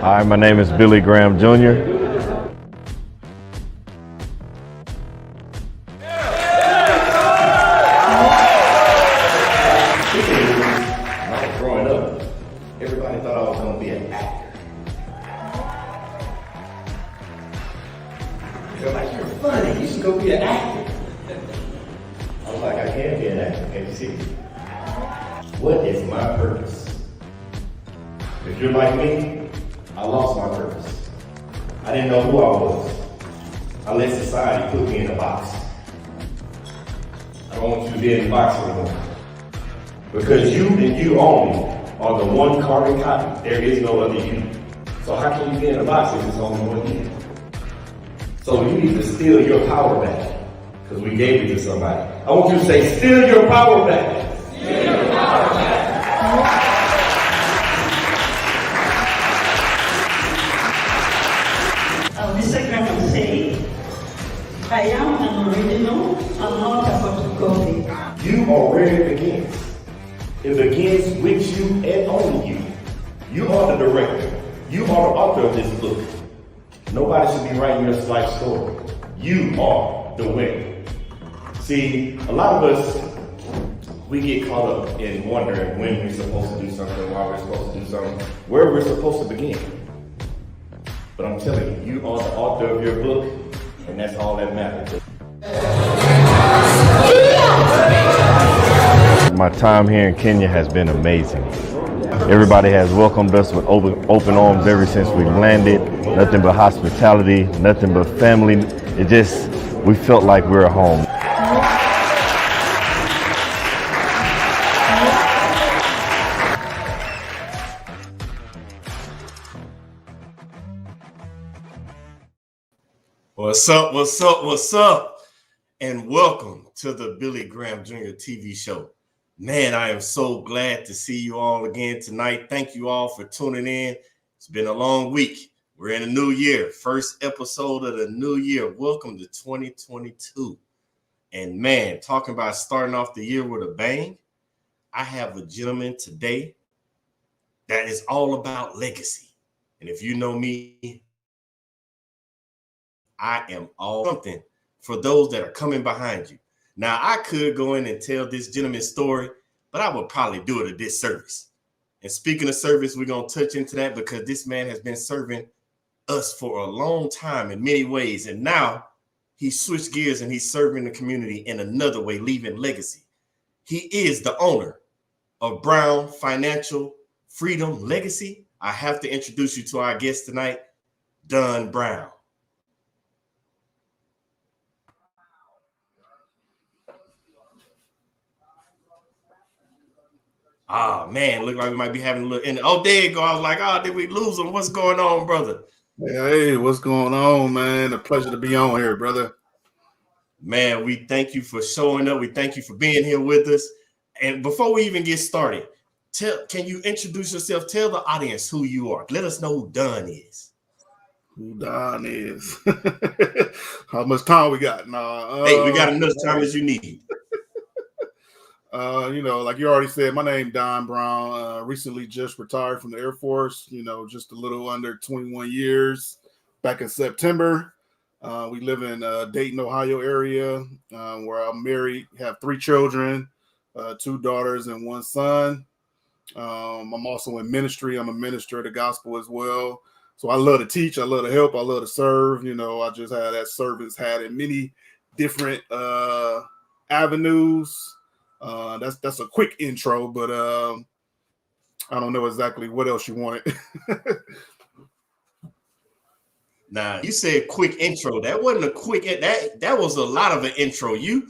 Hi, my name is Billy Graham Jr. When I was growing up, everybody thought I was going to be an actor. They're like, you're funny, you should go be an actor. I was like, I can't be an actor, can't you see? What is my purpose? If you're like me, I lost my purpose. I didn't know who I was. I let society put me in a box. I don't want you to be in the box anymore. Because you and you only are the one carbon copy. There is no other you. So how can you be in a box if it's only one you? So you need to steal your power back. Because we gave it to somebody. I want you to say, steal your power back. Steal your power back. Mr. Graham said, I am an original, I'm not a photocopy. You are where it begins. It begins with you and only you. You are the director. You are the author of this book. Nobody should be writing your life story. You are the winner. See, a lot of us, we get caught up in wondering when we're supposed to do something, why we're supposed to do something, where we're supposed to begin. But I'm telling you, you are the author of your book, and that's all that matters. My time here in Kenya has been amazing. Everybody has welcomed us with open arms ever since we landed. Nothing but hospitality, nothing but family. We felt like we were home. What's up, what's up, what's up? And welcome to the Billy Graham Jr. TV show. Man, I am so glad to see you all again tonight. Thank you all for tuning in. It's been a long week. We're in a new year, first episode of the new year. Welcome to 2022. And man, talking about starting off the year with a bang, I have a gentleman today that is all about legacy. And if you know me, I am all something for those that are coming behind you. Now, I could go in and tell this gentleman's story, but I would probably do it a disservice. And speaking of service, we're going to touch into that because this man has been serving us for a long time in many ways. And now he switched gears and he's serving the community in another way, leaving legacy. He is the owner of Brown Financial Freedom Legacy. I have to introduce you to our guest tonight, Don Brown. Oh, man, look like we might be having a little... Oh, there you go. I was like, oh, did we lose him? What's going on, brother? Hey, what's going on, man? A pleasure to be on here, brother. Man, we thank you for showing up. We thank you for being here with us. And before we even get started, can you introduce yourself? Tell the audience who you are. Let us know who Don is. Who Don is. How much time we got? Hey, we got enough time as you need. Like you already said, my name Don Brown. Recently just retired from the Air Force, just a little under 21 years back in September. We live in Dayton, Ohio area, where I'm married, have 3 children, 2 daughters and 1 son. I'm also in ministry. I'm a minister of the gospel as well. So I love to teach. I love to help. I love to serve. I just had that servant's hat in many different avenues. That's a quick intro, but I don't know exactly what else you wanted. Now, you said quick intro. That wasn't a quick. That was a lot of an intro. You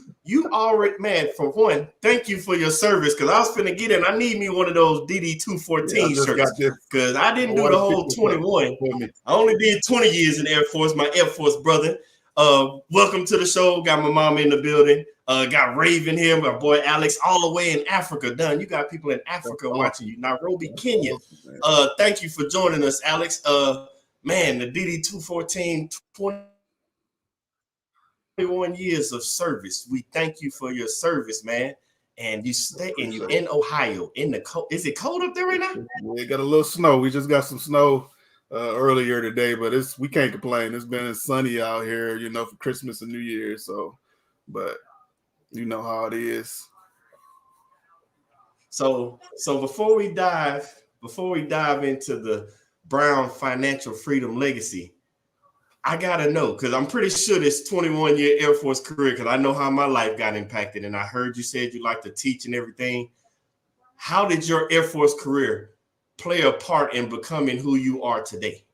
already, man. For one, thank you for your service because I was finna get in. I need me one of those DD-214 shirts because I didn't do the whole 21. I only did 20 years in the Air Force. My Air Force brother. Welcome to the show. Got my mom in the building. Got Raven here, my boy Alex, all the way in Africa. Done. You got people in Africa watching you. Nairobi, Kenya. Thank you for joining us, Alex. Man, the DD-214, 21 years of service. We thank you for your service, man. And you stay and you in Ohio in the cold. Is it cold up there right now? We got a little snow. We just got some snow earlier today, but we can't complain. It's been sunny out here, for Christmas and New Year. So, but you know how it is. So before we dive into the Brown financial freedom legacy, I gotta know, because I'm pretty sure this 21-year Air Force career, because I know how my life got impacted, and I heard you said you like to teach and everything. How did your Air Force career play a part in becoming who you are today?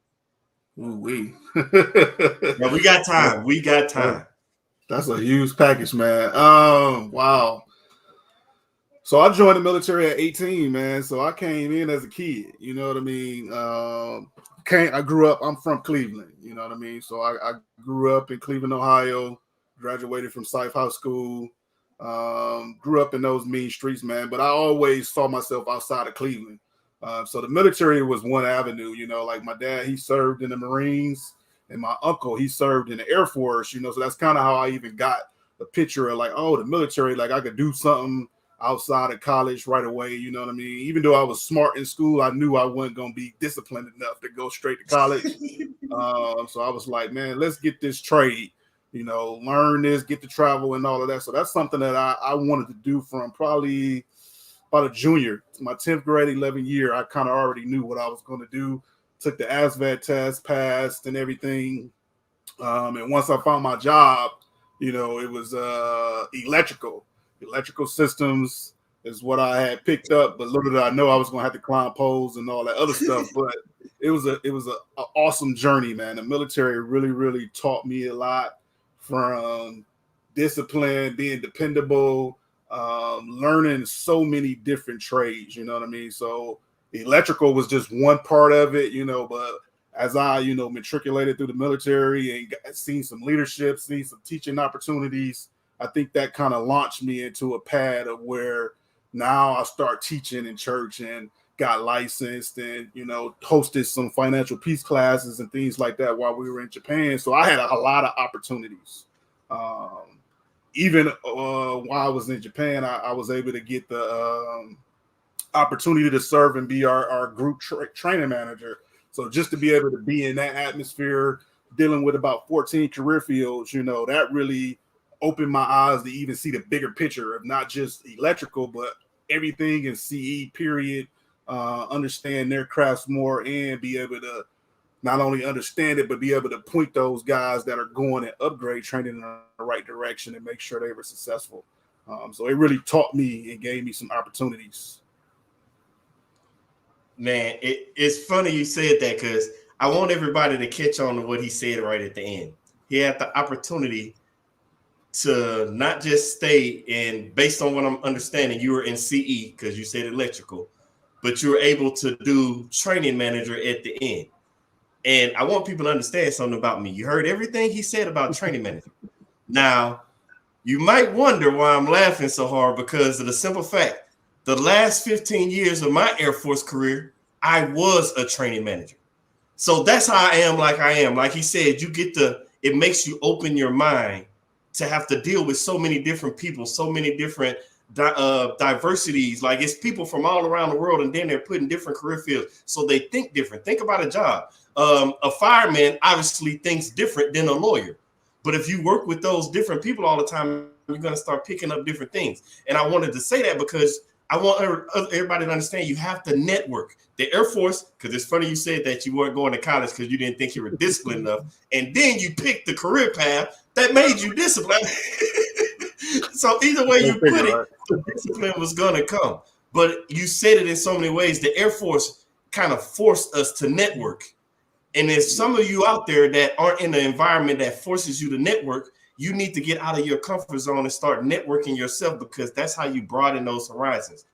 Ooh-wee. Yeah, we got time. We got time. That's a huge package, man. Wow. So I joined the military at 18, man. So I came in as a kid. You know what I mean? I grew up. I'm from Cleveland. You know what I mean? So I grew up in Cleveland, Ohio. Graduated from Scythe High School. Grew up in those mean streets, man. But I always saw myself outside of Cleveland. So the military was one avenue. Like my dad, he served in the Marines, and my uncle, he served in the Air Force. So that's kind of how I even got a picture of like, oh, the military. Like I could do something outside of college right away, you know what I mean? Even though I was smart in school, I knew I wasn't going to be disciplined enough to go straight to college. So I was like, man, let's get this trade, learn this, get to travel and all of that. So that's something that I wanted to do from probably about a junior. My 10th grade, 11th year, I kind of already knew what I was going to do. Took the ASVAB test, passed and everything. And once I found my job, it was electrical systems is what I had picked up, but little did I know I was going to have to climb poles and all that other stuff. But it was a awesome journey, man. The military really, really taught me a lot, from discipline, being dependable, learning so many different trades. You know what I mean? So electrical was just one part of it, but as I, matriculated through the military and seen some leadership, seen some teaching opportunities, I think that kind of launched me into a path of where now I start teaching in church and got licensed and, hosted some financial peace classes and things like that while we were in Japan. So I had a lot of opportunities. Even while I was in Japan, I was able to get the opportunity to serve and be our group training manager. So just to be able to be in that atmosphere, dealing with about 14 career fields, that really opened my eyes to even see the bigger picture of not just electrical, but everything in CE, period. Understand their crafts more and be able to not only understand it, but be able to point those guys that are going and upgrade training in the right direction and make sure they were successful. So it really taught me and gave me some opportunities. Man, it's funny you said that, because I want everybody to catch on to what he said right at the end. He had the opportunity to not just stay in, based on what I'm understanding, you were in CE because you said electrical, but you were able to do training manager at the end. And I want people to understand something about me. You heard everything he said about training manager. Now, you might wonder why I'm laughing so hard, because of the simple fact, the last 15 years of my Air Force career, I was a training manager. So that's how I am like I am. Like he said, it makes you open your mind to have to deal with so many different people, so many different diversities. Like it's people from all around the world, and then they're put in different career fields. So they think different. Think about a job. A fireman obviously thinks different than a lawyer. But if you work with those different people all the time, you're going to start picking up different things. And I wanted to say that because I want everybody to understand you have to network. The Air Force, because it's funny you said that you weren't going to college because you didn't think you were disciplined enough. And then you picked the career path that made you disciplined. So either way you put it, the discipline was going to come. But you said it in so many ways. The Air Force kind of forced us to network. And there's some of you out there that aren't in an environment that forces you to network. You need to get out of your comfort zone and start networking yourself, because that's how you broaden those horizons.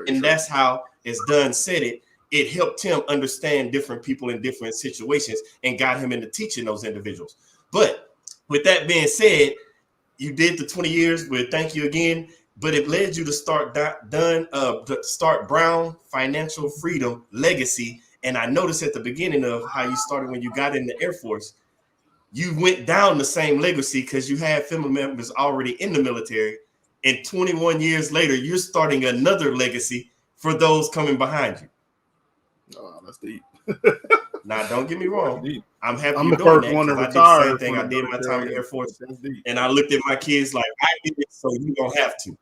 And that's how, as Dunn said it helped him understand different people in different situations and got him into teaching those individuals. But with that being said, you did the 20 years, but thank you again. But it led you to start Brown Financial Freedom Legacy. And I noticed at the beginning of how you started when you got in the Air Force, you went down the same legacy because you had family members already in the military. And 21 years later, you're starting another legacy for those coming behind you. Oh, that's deep. Now, don't get me wrong. I'm happy I'm you're the doing first that one to because I did the same retire thing. from I the did my time in the military. Air Force, That's deep. and I looked at my kids like, I did it, so you don't have to.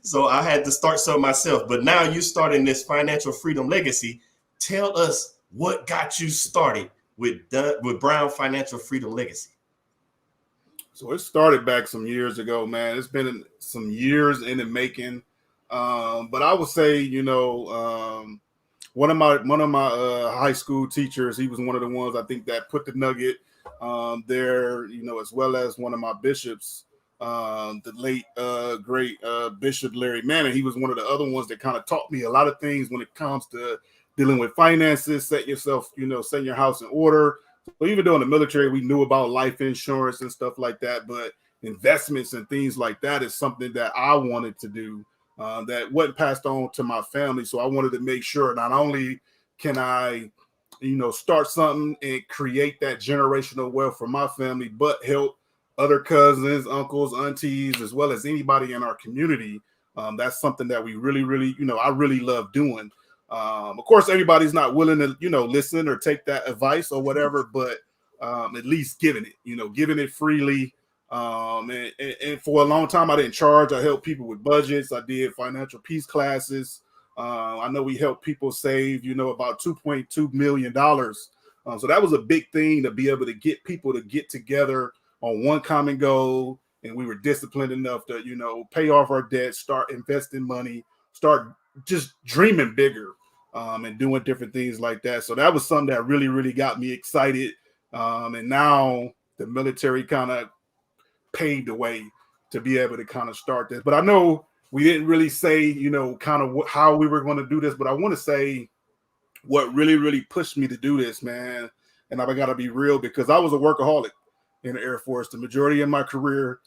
So I had to start some myself. But now you're starting this financial freedom legacy. Tell us what got you started with Brown Financial Freedom Legacy. So it started back some years ago, man. It's been some years in the making. But I would say, one of my high school teachers, he was one of the ones I think that put the nugget there, as well as one of my bishops, the late great Bishop Larry Manning. He was one of the other ones that kind of taught me a lot of things when it comes to dealing with finances, setting your house in order. So even though in the military we knew about life insurance and stuff like that, but investments and things like that is something that I wanted to do. That wasn't passed on to my family. So I wanted to make sure not only can I, start something and create that generational wealth for my family, but help other cousins, uncles, aunties, as well as anybody in our community. That's something that we really, really, I really love doing. Of course, everybody's not willing to, listen or take that advice or whatever, but at least giving it freely. And for a long time, I didn't charge. I helped people with budgets. I did financial peace classes. I know we helped people save, about $2.2 million. So that was a big thing to be able to get people to get together on one common goal. And we were disciplined enough to, pay off our debt, start investing money, start just dreaming bigger, and doing different things like that. So that was something that really, really got me excited. And now the military kind of paved the way to be able to kind of start this. But I know we didn't really say, kind of how we were going to do this, but I want to say what really, really pushed me to do this, man. And I got to be real because I was a workaholic in the Air Force. The majority of my career,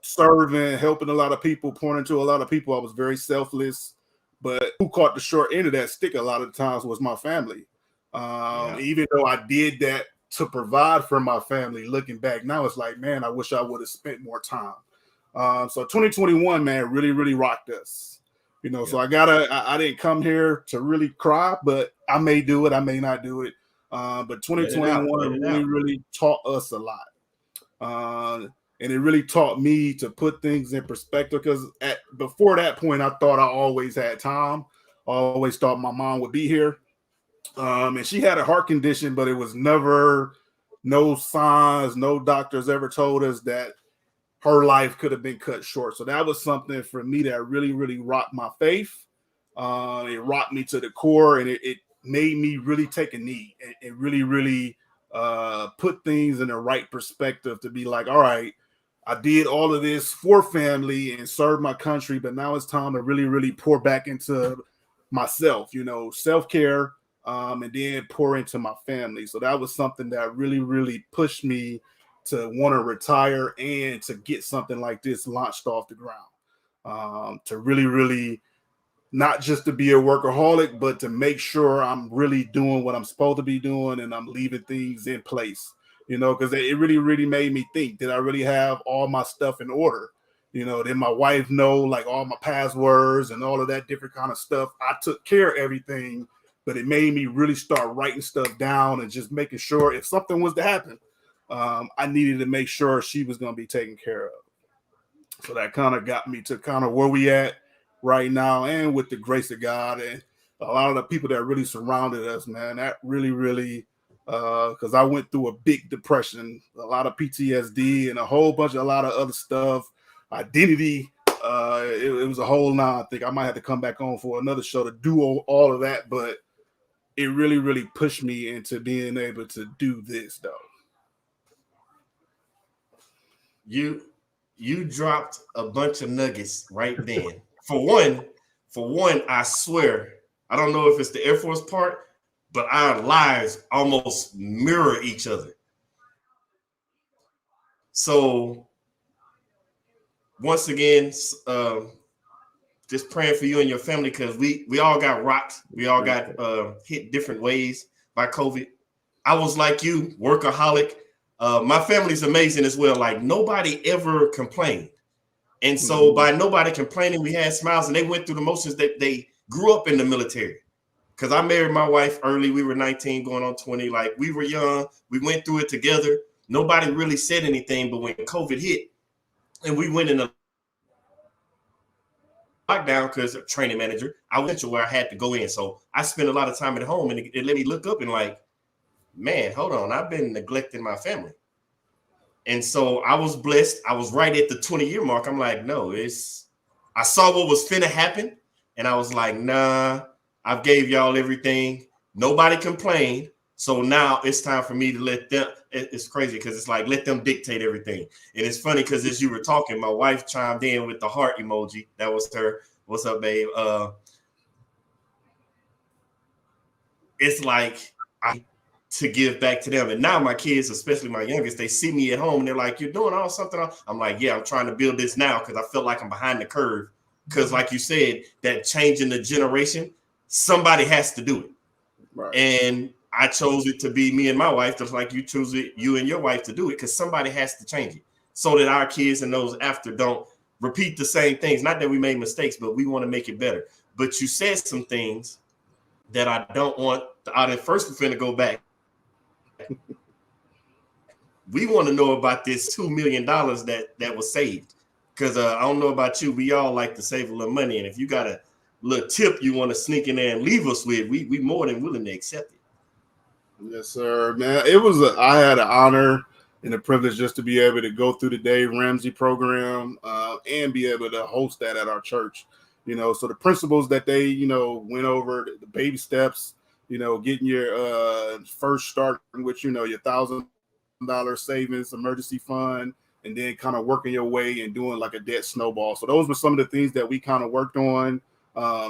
serving, helping a lot of people, pouring into a lot of people. I was very selfless, but who caught the short end of that stick a lot of times was my family. Even though I did that to provide for my family, looking back now, it's like, man, I wish I would have spent more time. So 2021, man, really, really rocked us. So I didn't come here to really cry, but I may do it, I may not do it. But 2021 really, really taught us a lot. And it really taught me to put things in perspective because before that point, I thought I always had time. I always thought my mom would be here. And she had a heart condition, but it was never, no signs, no doctors ever told us that her life could have been cut short. So that was something for me that really, really rocked my faith. It rocked me to the core, and it made me really take a knee and really, really put things in the right perspective to be like, all right, I did all of this for family and serve my country, but now it's time to really, really pour back into myself, self-care, and then pour into my family. So that was something that really, really pushed me to want to retire and to get something like this launched off the ground. To really, really not just to be a workaholic, but to make sure I'm really doing what I'm supposed to be doing and I'm leaving things in place, because it really, really made me think, did I really have all my stuff in order? Did my wife know like all my passwords and all of that different kind of stuff? I took care of everything, but it made me really start writing stuff down and just making sure if something was to happen, I needed to make sure she was going to be taken care of. So that kind of got me to kind of where we at right now, and with the grace of God and a lot of the people that really surrounded us, man, that really, really, because I went through a big depression, a lot of PTSD, and a lot of other stuff, identity. It was a whole lot. I think I might have to come back on for another show to do all of that, but it really, really pushed me into being able to do this, though. You dropped a bunch of nuggets right then. For one, I swear, I don't know if it's the Air Force part, but our lives almost mirror each other. So once again, just praying for you and your family because we all got rocked. We all got hit different ways by COVID. I was like you, workaholic. My family's amazing as well. Like nobody ever complained. And so by nobody complaining, we had smiles and they went through the motions that they grew up in the military. because I married my wife early. We were 19 going on 20. Like, we were young. We went through it together. Nobody really said anything, but when COVID hit and we went in a lockdown because of training manager, I went to where I had to go in. So I spent a lot of time at home, and it let me look up and like, man, hold on, I've been neglecting my family. And so I was blessed. I was right at the 20-year mark. I'm like, no, I saw what was finna happen. And I was like, nah, I've gave y'all everything. Nobody complained. So now it's time for me to let them. It's crazy because it's like, let them dictate everything. And it's funny because as you were talking, my wife chimed in with the heart emoji. That was her. What's up, babe? It's like, to give back to them. And now my kids, especially my youngest, they see me at home and they're like, you're doing all something. I'm like, yeah, I'm trying to build this now because I feel like I'm behind the curve. Because like you said, that change in the generation, somebody has to do it. Right. And I chose it to be me and my wife, just like you choose it, you and your wife to do it, because somebody has to change it so that our kids and those after don't repeat the same things. Not that we made mistakes, but we want to make it better. But you said some things that I don't want. First, we're finna go back. We want to know about this $2 million that was saved, because I don't know about you, we all like to save a little money, and if you got a little tip you want to sneak in there and leave us with, we more than willing to accept it. Yes, sir, man. I had an honor and a privilege just to be able to go through the Dave Ramsey program and be able to host that at our church. So the principles that they went over, the baby steps, getting your first start with your $1,000 savings emergency fund, and then kind of working your way and doing like a debt snowball. So those were some of the things that we kind of worked on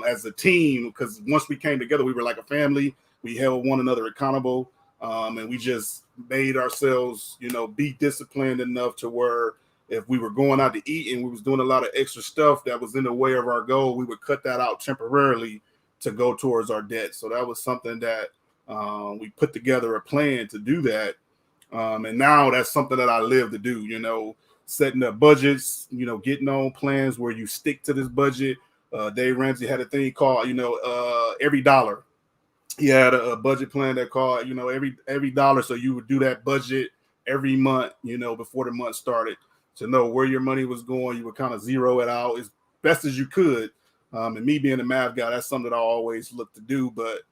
as a team, because once we came together, we were like a family. We held one another accountable, and we just made ourselves, be disciplined enough to where if we were going out to eat and we was doing a lot of extra stuff that was in the way of our goal, we would cut that out temporarily to go towards our debt. So that was something that we put together a plan to do that. And now that's something that I live to do, setting up budgets, getting on plans where you stick to this budget. Dave Ramsey had a thing called, every dollar. He had a budget plan that called, every dollar. So you would do that budget every month, before the month started, to know where your money was going. You would kind of zero it out as best as you could. And me being a math guy, that's something that I always look to do. But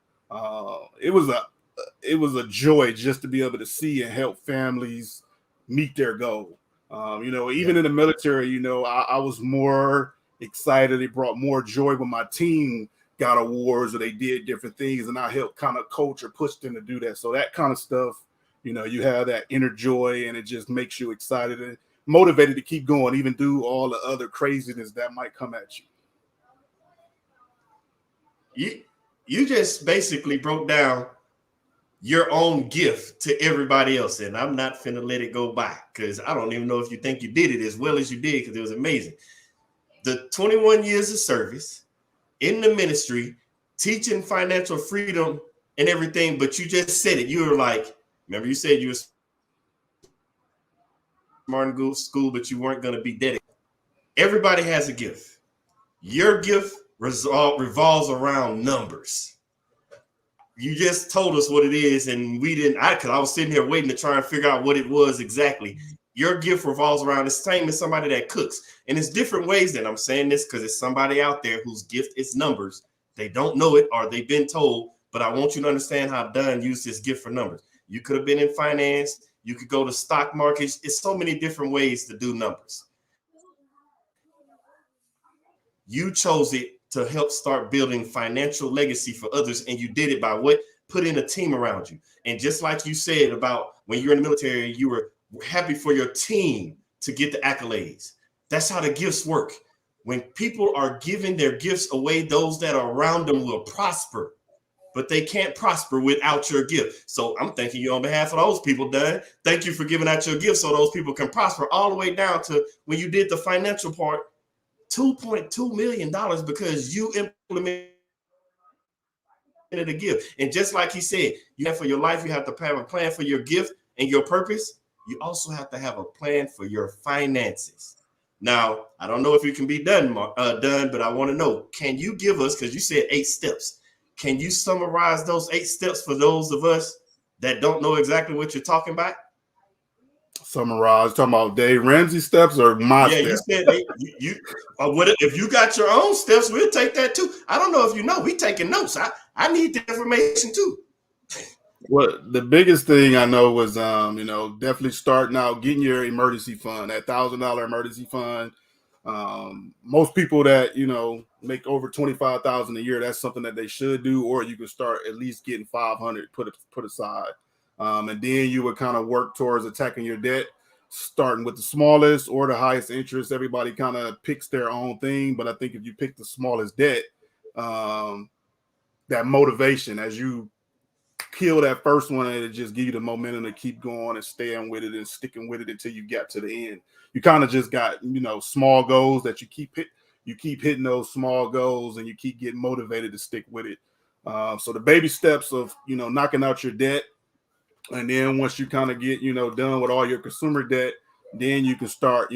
it was a joy just to be able to see and help families meet their goal. Even in the military, I was more excited. It brought more joy when my team got awards or they did different things, and I helped kind of coach or push them to do that. So that kind of stuff, you have that inner joy, and it just makes you excited and motivated to keep going, even through all the other craziness that might come at you. You just basically broke down your own gift to everybody else, and I'm not finna let it go by, because I don't even know if you think you did it as well as you did, because it was amazing. The 21 years of service in the ministry, teaching financial freedom and everything, but you just said it. You were like, remember you said you were smart in school, but you weren't going to be dedicated. Everybody has a gift. Your gift revolves around numbers. You just told us what it is, and we didn't. Because I was sitting here waiting to try and figure out what it was exactly. Your gift revolves around the same as somebody that cooks, and it's different ways. That I'm saying this because it's somebody out there whose gift is numbers. They don't know it, or they've been told. But I want you to understand how Dunn used his gift for numbers. You could have been in finance. You could go to stock markets. It's so many different ways to do numbers. You chose it to help start building financial legacy for others, and you did it by what? Putting a team around you. And just like you said about when you're in the military, you were happy for your team to get the accolades. That's how the gifts work. When people are giving their gifts away, those that are around them will prosper, but they can't prosper without your gift. So I'm thanking you on behalf of those people, Dunn. Thank you for giving out your gift so those people can prosper, all the way down to when you did the financial part, $2.2 million, because you implemented a gift. And just like he said, you have for your life, you have to have a plan for your gift and your purpose. You also have to have a plan for your finances. Now, I don't know if it can be done, but I want to know, can you give us, because you said 8 steps, Can you summarize those 8 steps for those of us that don't know exactly what you're talking about? Summarize, talking about Dave Ramsey steps or my Yeah, steps? you said if you got your own steps, we'll take that too. I don't know if you know, we taking notes. I need the information too. Well, the biggest thing I know was, definitely starting out, getting your emergency fund, that $1,000 emergency fund. Most people that make over 25,000 a year, that's something that they should do, or you can start at least getting 500 put aside, and then you would kind of work towards attacking your debt, starting with the smallest or the highest interest. Everybody kind of picks their own thing, but I think if you pick the smallest debt, that motivation as you kill that first one, and it just give you the momentum to keep going and staying with it and sticking with it until you get to the end. You kind of just got small goals that you keep hitting those small goals, and you keep getting motivated to stick with it. So the baby steps of knocking out your debt, and then once you kind of get done with all your consumer debt, then you can start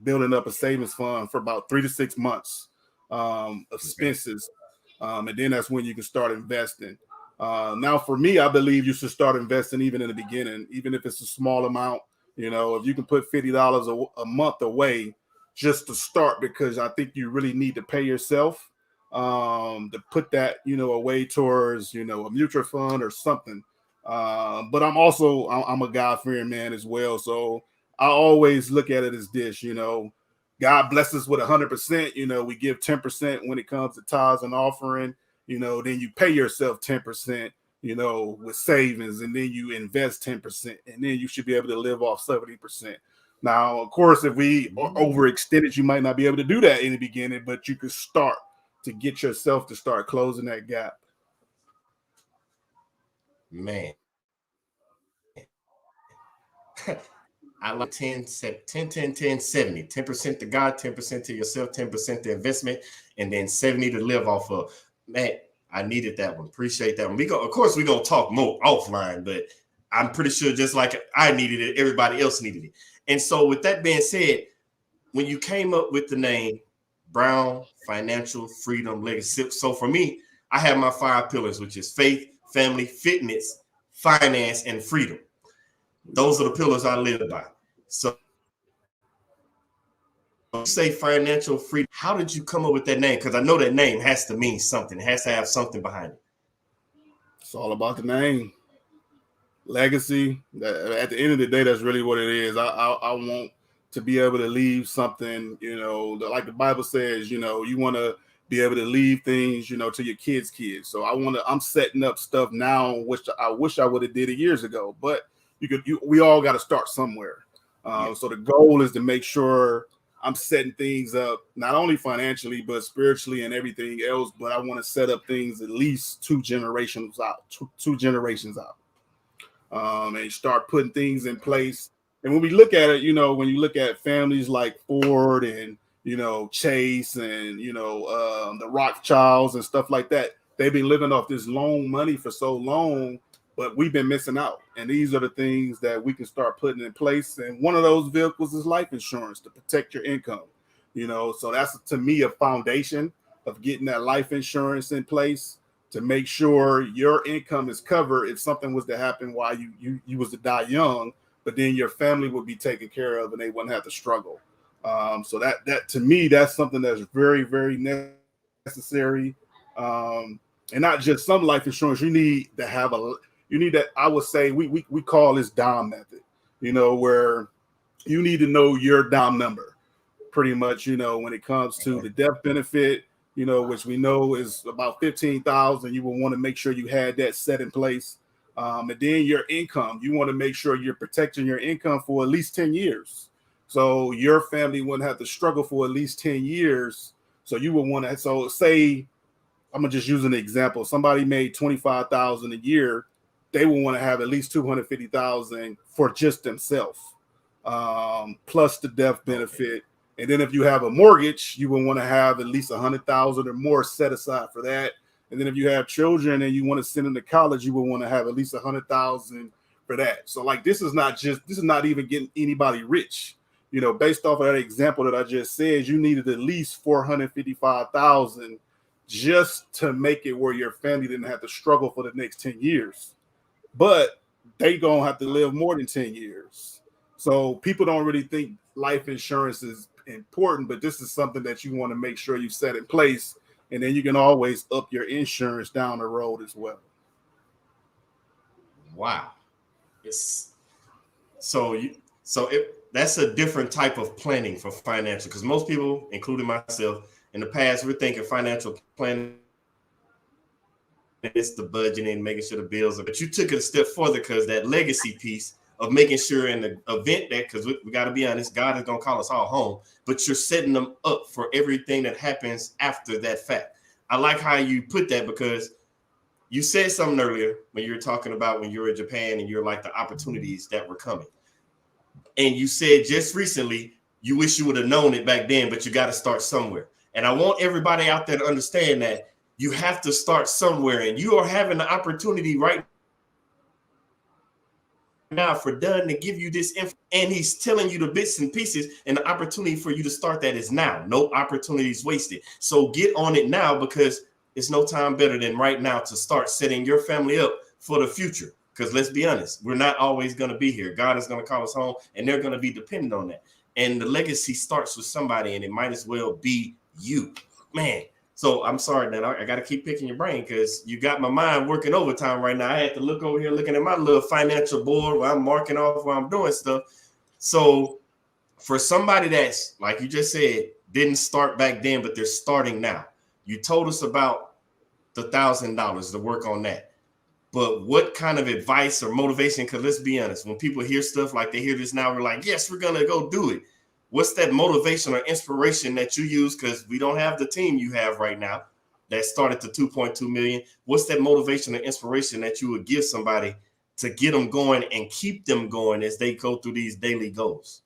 building up a savings fund for about 3 to 6 months of expenses, and then that's when you can start investing. Now, for me, I believe you should start investing even in the beginning, even if it's a small amount. If you can put $50 a month away just to start, because I think you really need to pay yourself to put that away towards a mutual fund or something. But I'm a God-fearing man as well, so I always look at it as this. God bless us with 100%. We give 10% when it comes to tithes and offering. Then you pay yourself 10%, with savings, and then you invest 10%, and then you should be able to live off 70%. Now, of course, if we overextend it, you might not be able to do that in the beginning, but you could start to get yourself to start closing that gap. Man. I like 10, 10, 10, 10, 70. 10% to God, 10% to yourself, 10% to investment, and then 70 to live off of. Man, I needed that one. Appreciate that one. Of course, we're going to talk more offline, but I'm pretty sure just like I needed it, everybody else needed it. And so with that being said, when you came up with the name Brown Financial Freedom Legacy, so for me, I have my 5 pillars, which is faith, family, fitness, finance, and freedom. Those are the pillars I live by. So you say financial freedom. How did you come up with that name? Because I know that name has to mean something. It has to have something behind it. It's all about the name. Legacy. At the end of the day, that's really what it is. I want to be able to leave something, like the Bible says, you want to be able to leave things, to your kids' kids. So I'm setting up stuff now, which I wish I would have did it years ago, but we all got to start somewhere. So the goal is to make sure I'm setting things up, not only financially, but spiritually and everything else. But I want to set up things at least 2 generations out, and start putting things in place. And when we look at it, when you look at families like Ford and, Chase and, the Rothschilds and stuff like that, they've been living off this loan money for so long, but we've been missing out. And these are the things that we can start putting in place. And one of those vehicles is life insurance to protect your income. So that's, to me, a foundation of getting that life insurance in place to make sure your income is covered if something was to happen while you was to die young, but then your family would be taken care of and they wouldn't have to struggle. So that to me, that's something that's very, very necessary. And not just some life insurance. You need that. I would say we call this DOM method, where you need to know your DOM number pretty much, when it comes to the death benefit, which we know is about 15,000. You will want to make sure you had that set in place. And then your income, you want to make sure you're protecting your income for at least 10 years. So your family wouldn't have to struggle for at least 10 years. So you would want to, so say, I'm going to just use an example. Somebody made 25,000 a year. They will want to have at least 250,000 for just themselves, plus the death benefit. And then if you have a mortgage, you will want to have at least 100,000 or more set aside for that. And then if you have children and you want to send them to college, you will want to have at least 100,000 for that. So like, this is not even getting anybody rich. Based off of that example that I just said, you needed at least 455,000 just to make it where your family didn't have to struggle for the next 10 years. But they gonna have to live more than 10 years. So people don't really think life insurance is important, but this is something that you want to make sure you set in place, and then you can always up your insurance down the road as well. Wow. It's that's a different type of planning for financial, because most people, including myself, in the past, we're thinking financial planning, it's the budgeting, making sure the bills are, but you took it a step further, because that legacy piece of making sure in the event that, because we got to be honest, God is going to call us all home, but you're setting them up for everything that happens after that fact. I like how you put that, because you said something earlier when you were talking about when you were in Japan and you're like the opportunities that were coming. And you said just recently, you wish you would have known it back then, but you got to start somewhere. And I want everybody out there to understand that you have to start somewhere, and you are having the opportunity right now for Dunn to give you this info, and he's telling you the bits and pieces, and the opportunity for you to start that is now. No opportunities wasted. So get on it now, because it's no time better than right now to start setting your family up for the future. Because let's be honest, we're not always going to be here. God is going to call us home, and they're going to be dependent on that. And the legacy starts with somebody, and it might as well be you, man. So I'm sorry, man. I got to keep picking your brain, because you got my mind working overtime right now. I had to look over here looking at my little financial board where I'm marking off while I'm doing stuff. So for somebody that's, like you just said, didn't start back then, but they're starting now. You told us about the $1,000 to work on that. But what kind of advice or motivation? Because let's be honest, when people hear stuff like they hear this now, we're like, yes, we're going to go do it. What's that motivation or inspiration that you use? Because we don't have the team you have right now that started to 2.2 million. What's that motivation or inspiration that you would give somebody to get them going and keep them going as they go through these daily goals?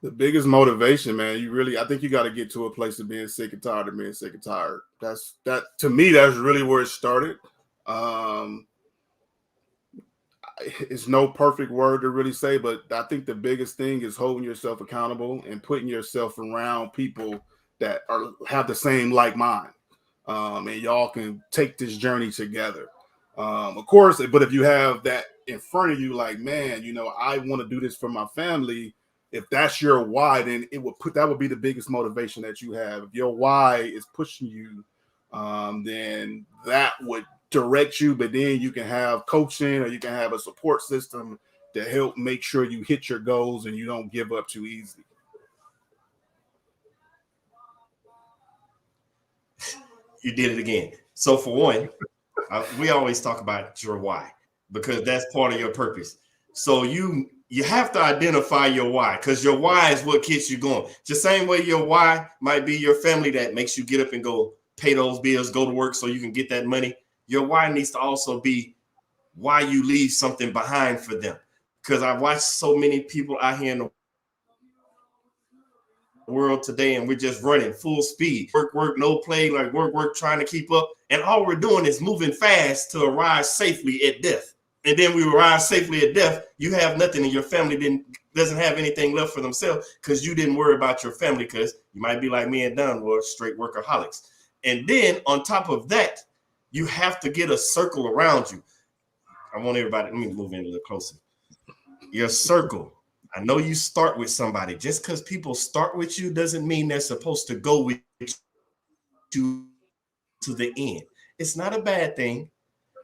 The biggest motivation, man, I think you got to get to a place of being sick and tired of being sick and tired. That to me, that's really where it started. It's no perfect word to really say, but I think the biggest thing is holding yourself accountable and putting yourself around people that have the same like mind, and y'all can take this journey together. Of course, but if you have that in front of you, like, man, I want to do this for my family. If that's your why, then that would be the biggest motivation that you have. If your why is pushing you, then that would direct you, but then you can have coaching, or you can have a support system to help make sure you hit your goals and you don't give up too easy. You did it again. So for one, we always talk about your why, because that's part of your purpose. So you have to identify your why, because your why is what keeps you going. The same way your why might be your family that makes you get up and go pay those bills, go to work so you can get that money. Your why needs to also be why you leave something behind for them. Because I've watched so many people out here in the world today, and we're just running full speed. Work, no play, like work, trying to keep up. And all we're doing is moving fast to arrive safely at death. And then we arrive safely at death. You have nothing, and your family doesn't have anything left for themselves, because you didn't worry about your family, because you might be like me and Don, were straight workaholics. And then on top of that, you have to get a circle around you. I want everybody, let me move in a little closer. Your circle. I know you start with somebody. Just because people start with you doesn't mean they're supposed to go with you to the end. It's not a bad thing.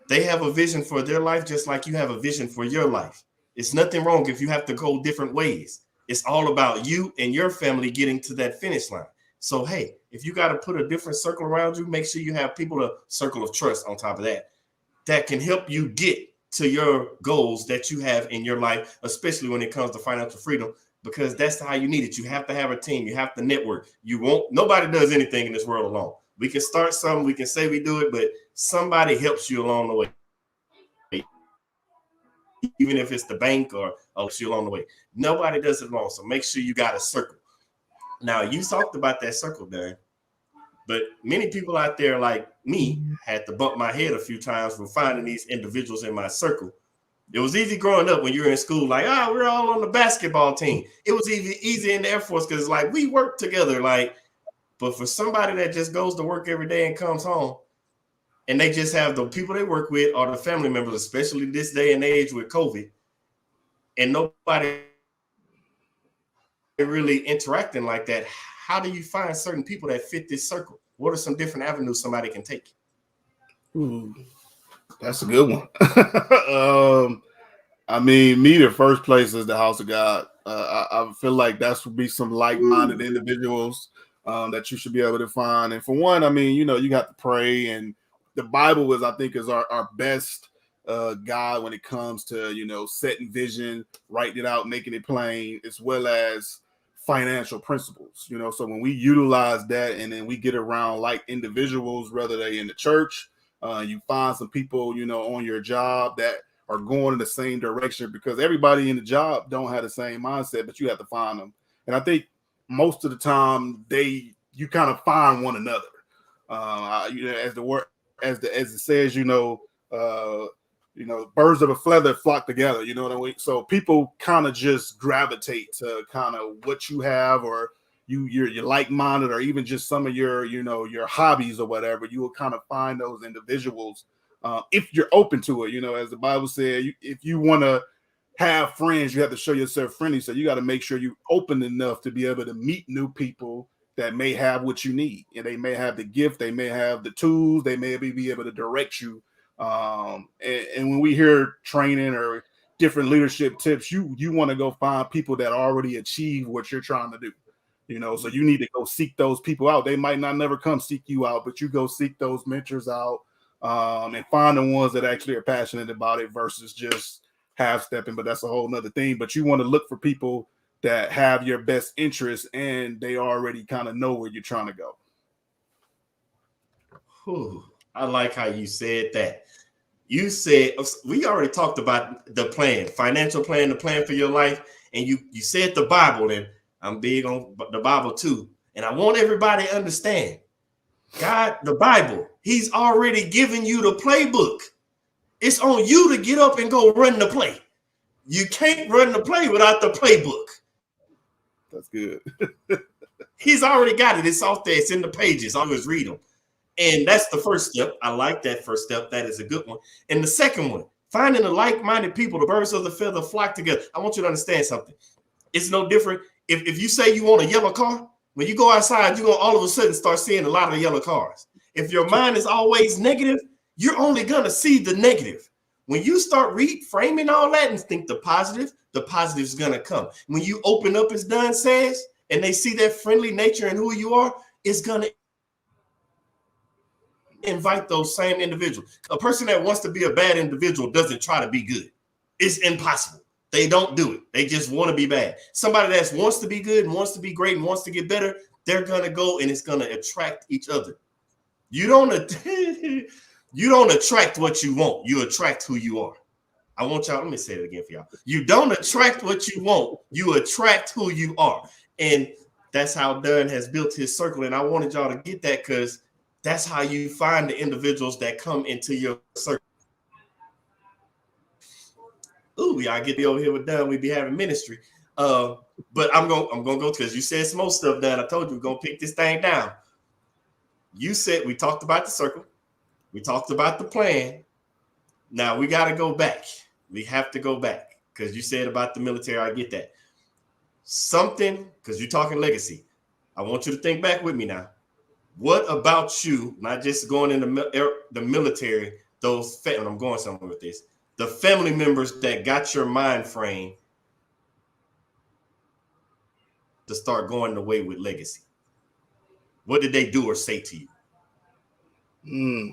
They have a vision for their life, just like you have a vision for your life. It's nothing wrong if you have to go different ways. It's all about you and your family getting to that finish line. So, hey, if you got to put a different circle around you, make sure you have people, a circle of trust on top of that can help you get to your goals that you have in your life, especially when it comes to financial freedom, because that's how you need it. You have to have a team. You have to network. Nobody does anything in this world alone. We can start something. We can say we do it, but somebody helps you along the way. Even if it's the bank or helps you along the way. Nobody does it alone. So make sure you got a circle. Now, you talked about that circle, Darren, but many people out there like me had to bump my head a few times from finding these individuals in my circle. It was easy growing up when you were in school, like, we're all on the basketball team. It was easy in the Air Force because, like, we work together. Like, But for somebody that just goes to work every day and comes home, and they just have the people they work with or the family members, especially this day and age with COVID, and nobody really interacting like that, how do you find certain people that fit this circle? What are some different avenues somebody can take? Ooh, that's a good one. I mean, me, the first place is the house of God. I feel like that's would be some like-minded individuals that you should be able to find. And for one, I mean, you got to pray, and the Bible is, I think, is our best guide when it comes to setting vision, writing it out, making it plain, as well as financial principles. So when we utilize that, and then we get around like individuals, whether they in the church, you find some people, on your job that are going in the same direction, because everybody in the job don't have the same mindset, but you have to find them. And I think most of the time you kind of find one another. As the word as it says, birds of a feather flock together. You know what I mean? So people kind of just gravitate to kind of what you have, or you're like-minded, or even just some of your hobbies or whatever. You will kind of find those individuals if you're open to it. As the Bible said, if you want to have friends, you have to show yourself friendly. So you got to make sure you're open enough to be able to meet new people that may have what you need, and they may have the gift, they may have the tools, they may be able to direct you. And when we hear training or different leadership tips, you want to go find people that already achieve what you're trying to do. So you need to go seek those people out. They might not never come seek you out, but you go seek those mentors out, and find the ones that actually are passionate about it versus just half stepping. But that's a whole nother thing. But you want to look for people that have your best interests, and they already kind of know where you're trying to go. Whew, I like how you said that. You said, we already talked about the plan, financial plan, the plan for your life. And you said the Bible, and I'm big on the Bible too. And I want everybody to understand, God, the Bible, he's already given you the playbook. It's on you to get up and go run the play. You can't run the play without the playbook. That's good. He's already got it. It's out there. It's in the pages. I always read them. And that's the first step. I like that first step. That is a good one. And the second one, finding the like-minded people, the birds of the feather flock together. I want you to understand something. It's no different. If you say you want a yellow car, when you go outside, you're going to all of a sudden start seeing a lot of yellow cars. If your mind is always negative, you're only going to see the negative. When you start reframing all that and think the positive is going to come. When you open up, as Don says, and they see that friendly nature and who you are, it's going to invite those same individuals. A person that wants to be a bad individual doesn't try to be good. It's impossible. They don't do it. They just want to be bad. Somebody that wants to be good and wants to be great and wants to get better, they're going to go, and it's going to attract each other. You don't attract what you want. You attract who you are. I want y'all, let me say it again for y'all. You don't attract what you want. You attract who you are. And that's how Dunn has built his circle. And I wanted y'all to get that, because that's how you find the individuals that come into your circle. Ooh, y'all get me over here with Dunn. We be having ministry. But I'm gonna go, because you said some more stuff, Dunn. I told you we're gonna pick this thing down. You said we talked about the circle. We talked about the plan. Now we got to go back. We have to go back, because you said about the military. I get that. Something, because you're talking legacy. I want you to think back with me now. What about you, not just going in the military, and I'm going somewhere with this, the family members that got your mind frame to start going the way with legacy? What did they do or say to you?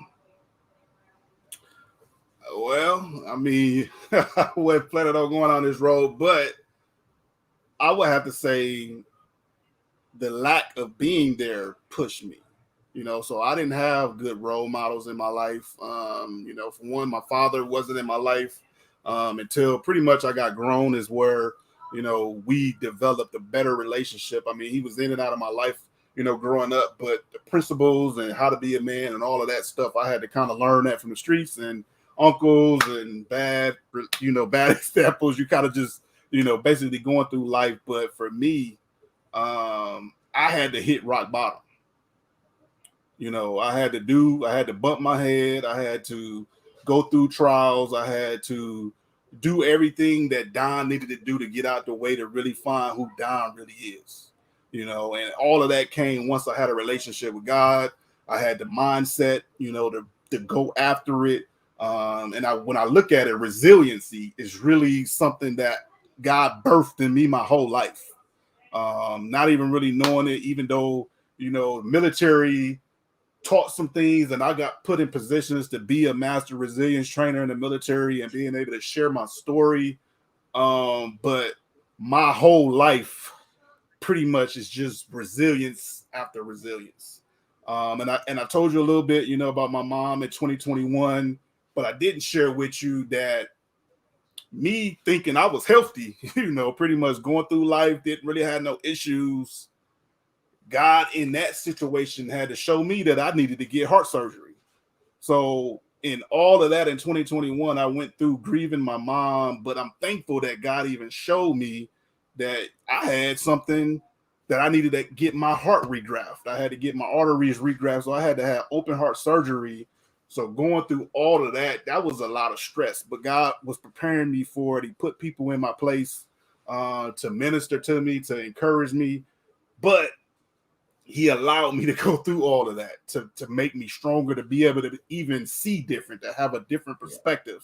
Well, I mean, I wasn't planning on going on this road, but I would have to say the lack of being there pushed me. So I didn't have good role models in my life. For one, my father wasn't in my life until pretty much I got grown, is where, we developed a better relationship. I mean, he was in and out of my life, growing up, but the principles and how to be a man and all of that stuff, I had to kind of learn that from the streets and uncles and bad examples. You kind of just, basically going through life. But for me, I had to hit rock bottom. You know, I had to bump my head. I had to go through trials. I had to do everything that Don needed to do to get out the way to really find who Don really is. You know, and all of that came once I had a relationship with God. I had the mindset, you know, to go after it. When I look at it, resiliency is really something that God birthed in me my whole life. Not even really knowing it, even though, you know, military taught some things and I got put in positions to be a master resilience trainer in the military and being able to share my story. But my whole life pretty much is just resilience after resilience. And I told you a little bit, you know, about my mom in 2021, but I didn't share with you that me thinking I was healthy, you know, pretty much going through life, didn't really have no issues. God in that situation had to show me that I needed to get heart surgery. So in all of that in 2021, I went through grieving my mom, but I'm thankful that God even showed me that I had something that I needed to get my heart regrafted. I had to get my arteries regrafted. So I had to have open heart surgery. So going through all of that, that was a lot of stress, but God was preparing me for it. He put people in my place to minister to me, to encourage me. But he allowed me to go through all of that to make me stronger, to be able to even see different, to have a different perspective.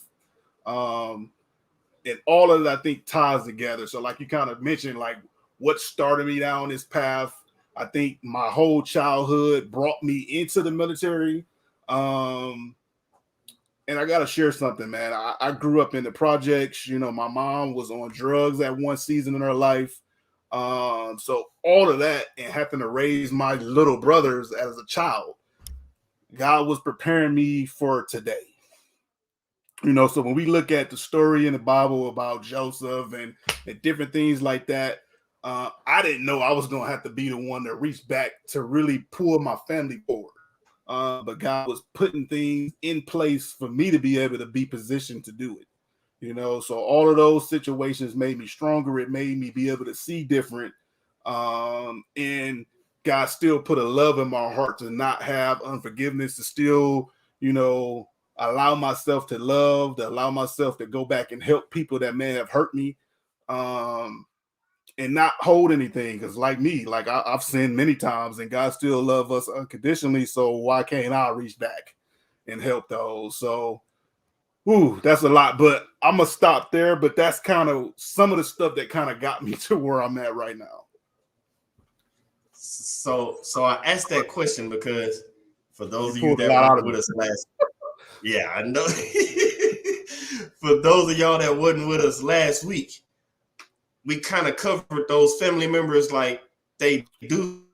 And all of it, I think, ties together. So like you kind of mentioned, like what started me down this path, I think my whole childhood brought me into the military. And I got to share something, man. I grew up in the projects. You know, my mom was on drugs at one season in her life. So all of that and having to raise my little brothers as a child, God was preparing me for today. You know, so when we look at the story in the Bible about Joseph and different things like that, I didn't know I was going to have to be the one that reached back to really pull my family forward. But God was putting things in place for me to be able to be positioned to do it. You know, so all of those situations made me stronger. It made me be able to see different. And God still put a love in my heart to not have unforgiveness, to still, you know, allow myself to love, to allow myself to go back and help people that may have hurt me. And not hold anything, because like me, like I've sinned many times and God still loves us unconditionally. So why can't I reach back and help those? So that's a lot, but I'm gonna stop there. But that's kind of some of the stuff that kind of got me to where I'm at right now. So I asked that question because for those You of you pulled a that lot out weren't of me. with us last, yeah, I know. For those of y'all that wasn't with us last week, we kind of covered those family members, like they do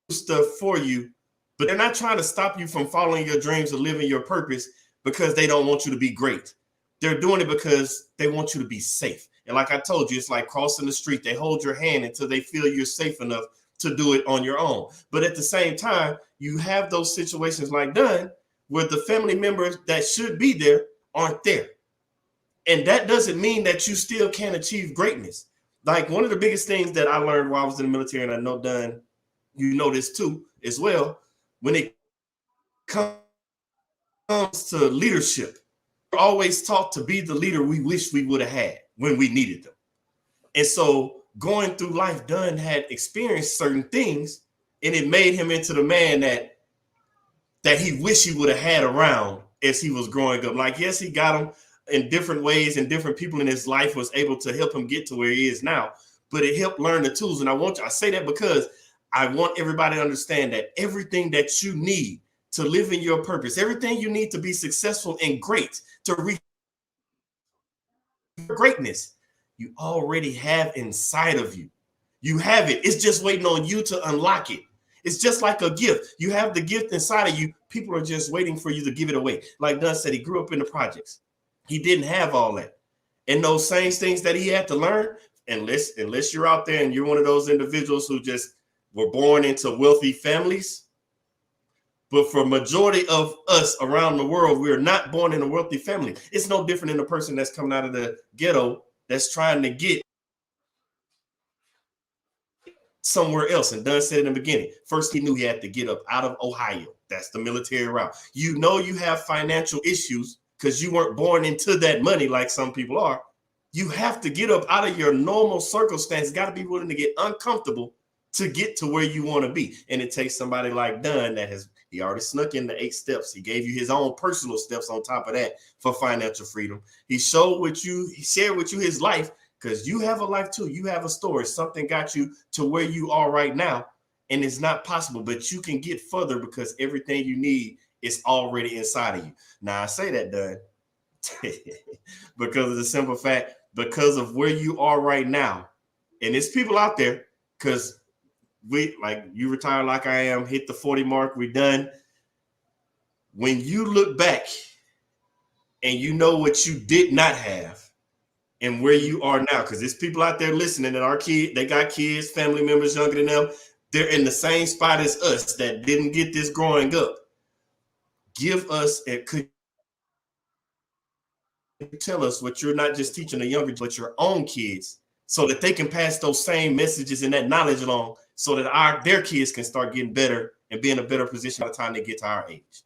stuff for you, but they're not trying to stop you from following your dreams or living your purpose because they don't want you to be great. They're doing it because they want you to be safe. And like I told you, it's like crossing the street. They hold your hand until they feel you're safe enough to do it on your own. But at the same time, you have those situations like Dunn where the family members that should be there aren't there. And that doesn't mean that you still can't achieve greatness. Like one of the biggest things that I learned while I was in the military, and I know Dunn, you know this too as well, when it comes to leadership, we're always taught to be the leader we wish we would have had when we needed them. And so going through life, Dunn had experienced certain things, and it made him into the man that he wished he would have had around as he was growing up. Like, yes, he got him in different ways, and different people in his life was able to help him get to where he is now. But it helped learn the tools. And I say that because I want everybody to understand that everything that you need to live in your purpose, everything you need to be successful and great, to reach greatness, you already have inside of you. You have it. It's just waiting on you to unlock it. It's just like a gift. You have the gift inside of you. People are just waiting for you to give it away. Like Dunn said, he grew up in the projects. He didn't have all that. And those same things that he had to learn, unless you're out there and you're one of those individuals who just were born into wealthy families. But for majority of us around the world, we're not born in a wealthy family. It's no different than a person that's coming out of the ghetto that's trying to get somewhere else. And Dunn said in the beginning, first he knew he had to get up out of Ohio. That's the military route. You know you have financial issues because you weren't born into that money like some people are. You have to get up out of your normal circumstance. Got to be willing to get uncomfortable to get to where you want to be. And it takes somebody like Dunn he already snuck in the 8 steps. He gave you his own personal steps on top of that for financial freedom. He shared with you his life, because you have a life too. You have a story. Something got you to where you are right now. And it's not possible, but you can get further because everything you need is already inside of you. Now I say that, Dunn, because of the simple fact, because of where you are right now. And there's people out there, because you retire like I am, hit the 40 mark, we're done. When you look back and you know what you did not have and where you are now, because there's people out there listening that they got kids, family members younger than them. They're in the same spot as us that didn't get this growing up. Give us, and could tell us what you're not just teaching the younger, but your own kids, so that they can pass those same messages and that knowledge along, so that their kids can start getting better and be in a better position by the time they get to our age.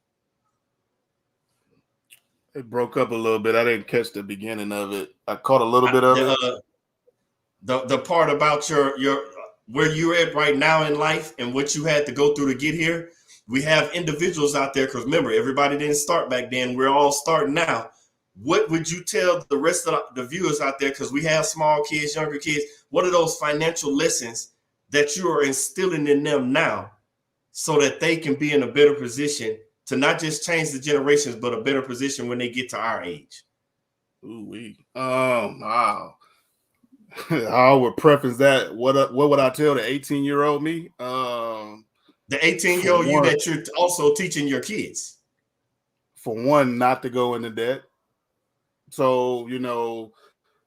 It broke up a little bit. I didn't catch the beginning of it. I caught a little bit of it. The part about your where you're at right now in life and what you had to go through to get here. We have individuals out there, because remember, everybody didn't start back then. We're all starting now. What would you tell the rest of the viewers out there? Because we have small kids, younger kids. What are those financial lessons that you are instilling in them now, so that they can be in a better position to not just change the generations, but a better position when they get to our age? Wow. I would preface that. What would I tell the 18-year-old me? The 18-year-old you that you're also teaching your kids. For one, not to go into debt. So,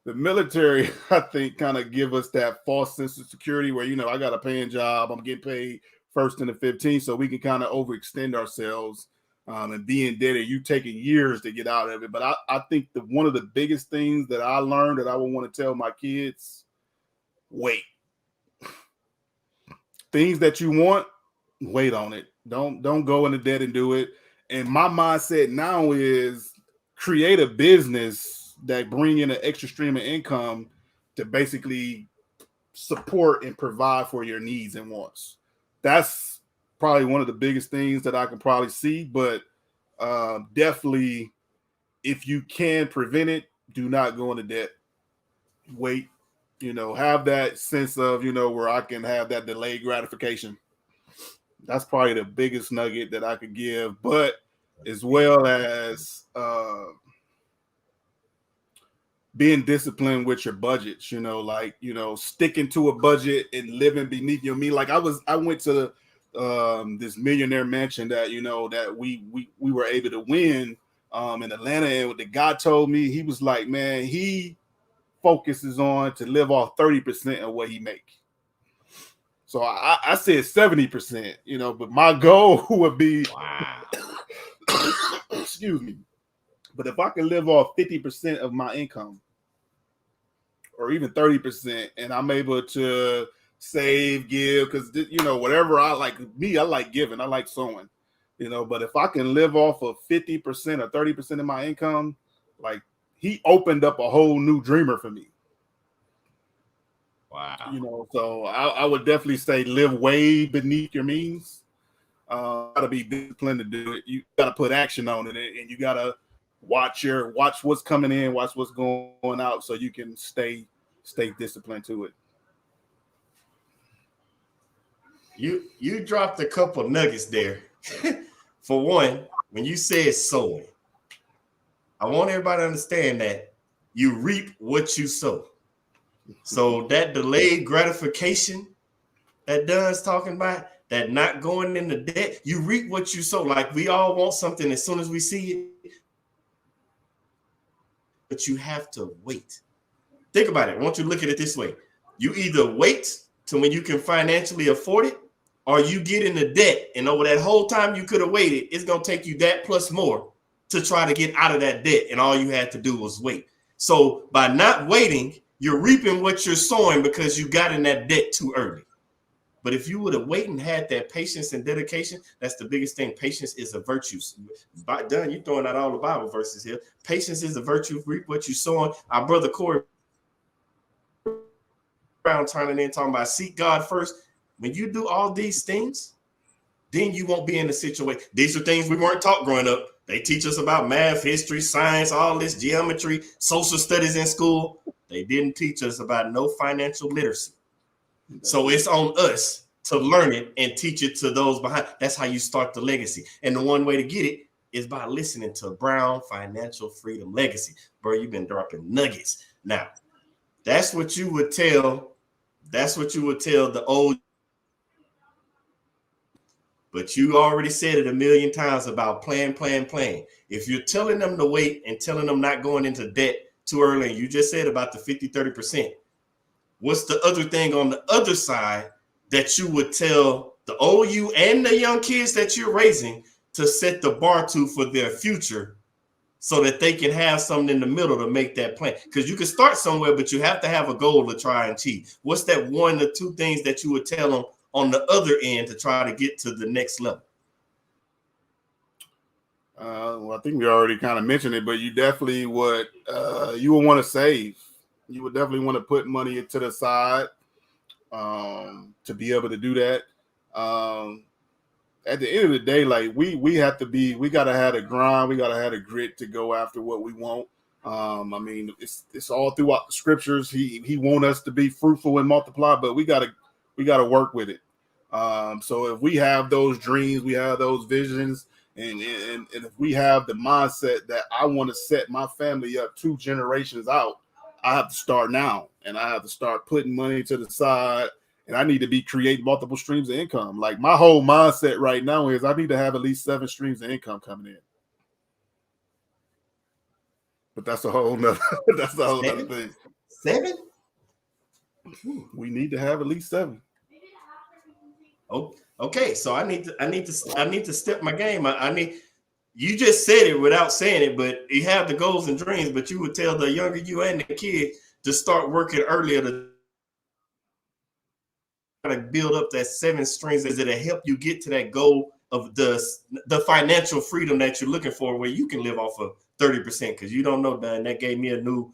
the military, I think, kind of give us that false sense of security where, I got a paying job. I'm getting paid first in the 15th, so we can kind of overextend ourselves and be in debt, and you taking years to get out of it. But I think one of the biggest things that I learned that I would want to tell my kids, wait. Things that you want, wait on it. Don't go into debt and do it. And my mindset now is create a business that bring in an extra stream of income to basically support and provide for your needs and wants. That's probably one of the biggest things that I can probably see, but definitely, if you can prevent it, do not go into debt. Wait, have that sense of, where I can have that delayed gratification. That's probably the biggest nugget that I could give, but as well as being disciplined with your budgets, sticking to a budget and living beneath your means. Like I went to this millionaire mansion that, that we were able to win in Atlanta. And what the guy told me, he was like, man, he focuses on to live off 30% of what he makes. So I said 70%, but my goal would be, wow. Excuse me. But if I can live off 50% of my income or even 30%, and I'm able to save, give, because, whatever I like giving, I like sewing, but if I can live off of 50% or 30% of my income, like he opened up a whole new dreamer for me. Wow. So I would definitely say live way beneath your means. Gotta be disciplined to do it. You gotta put action on it, and you gotta watch what's coming in, watch what's going out, so you can stay disciplined to it. You dropped a couple nuggets there. For one, when you said sowing, I want everybody to understand that you reap what you sow. So that delayed gratification that Dunn's talking about, that not going into debt, you reap what you sow. Like we all want something as soon as we see it, but you have to wait. Think about it. I want you to look at it this way. You either wait to when you can financially afford it, or you get into debt, and over that whole time you could have waited, it's going to take you that plus more to try to get out of that debt, and all you had to do was wait. So by not waiting, you're reaping what you're sowing because you got in that debt too early. But if you would have waited and had that patience and dedication, that's the biggest thing. Patience is a virtue. Done, you're throwing out all the Bible verses here. Patience is a virtue. Reap what you sow. Our brother Corey Brown turning in talking about seek God first. When you do all these things, then you won't be in the situation. These are things we weren't taught growing up. They teach us about math, history, science, all this geometry, social studies in school. They didn't teach us about no financial literacy. So it's on us to learn it and teach it to those behind. That's how you start the legacy. And the one way to get it is by listening to Brown Financial Freedom Legacy. Bro, you've been dropping nuggets. Now, that's what you would tell. That's what you would tell the old. But you already said it a million times about plan. If you're telling them to wait and telling them not going into debt too early, and you just said about the 50-30%, what's the other thing on the other side that you would tell the old you and the young kids that you're raising to set the bar to for their future so that they can have something in the middle to make that plan? Because you can start somewhere, but you have to have a goal to try and achieve. What's that one or two things that you would tell them on the other end to try to get to the next level? Well, I think we already kind of mentioned it, but you definitely would you would want to save. You would definitely want to put money to the side to be able to do that. At the end of the day, like we have to be, we gotta have the grind, we gotta have the grit to go after what we want. I mean, it's all throughout the scriptures. He want us to be fruitful and multiply, but we gotta work with it. So if we have those dreams, we have those visions, and if we have the mindset that I want to set my family up 2 generations out, I have to start now, and I have to start putting money to the side, and I need to be creating multiple streams of income. Like my whole mindset right now is I need to have at least 7 streams of income coming in. But that's a whole nother that's a whole nother thing. 7? We need to have at least 7. Oh, okay. So I need to step my game. You just said it without saying it, but you have the goals and dreams, but you would tell the younger you and the kid to start working earlier to try to build up that 7 strings that help you get to that goal of the financial freedom that you're looking for, where you can live off of 30%. Because you don't know, Dan, that gave me a new.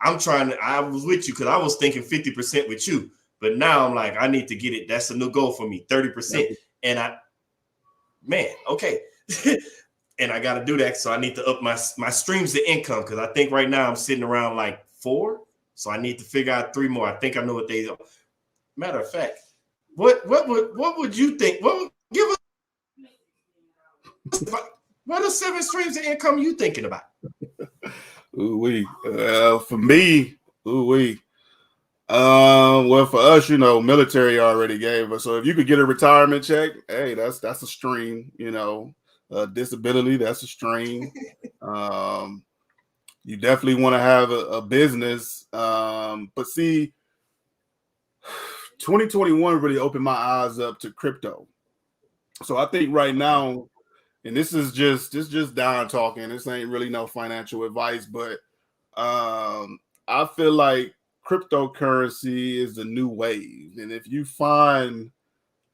I was with you because I was thinking 50% with you, but now I'm like, I need to get it. That's a new goal for me, 30%. And okay. And I got to do that. So I need to up my streams of income, because I think right now I'm sitting around like 4. So I need to figure out 3 more. I think I know what they are. Matter of fact, what would you think? Give us what are 7 streams of income you thinking about? For me, well, for us, military already gave us. So if you could get a retirement check, hey, that's a stream. Disability, that's a stream. You definitely want to have a business. But see, 2021 really opened my eyes up to crypto. So I think right now, and this is just Don talking, this ain't really no financial advice, but I feel like cryptocurrency is the new wave. And if you find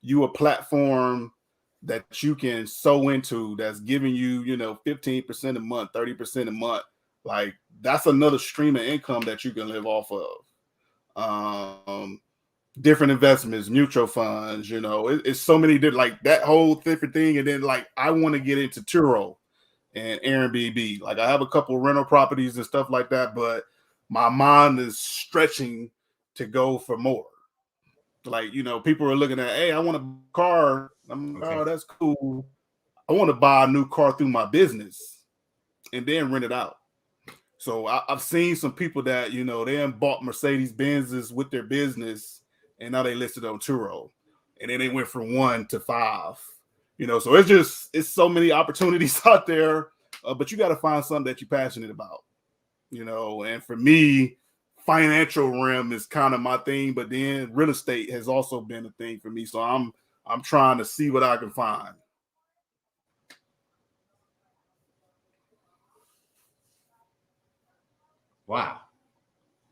you a platform that you can sow into that's giving you, 15% a month, 30% a month, like that's another stream of income that you can live off of. Different investments, mutual funds, it's so many different, like that whole different thing. And then like I want to get into Turo and Airbnb. Like I have a couple of rental properties and stuff like that, but my mind is stretching to go for more. Like, people are looking at, hey, I want a car. I'm like, oh, that's cool. I want to buy a new car through my business and then rent it out. So I've seen some people that, they bought Mercedes Benzes with their business, and now they listed on Turo, and then they went from 1 to 5. So it's so many opportunities out there, but you got to find something that you're passionate about. And for me, financial realm is kind of my thing, but then real estate has also been a thing for me. So I'm trying to see what I can find. Wow.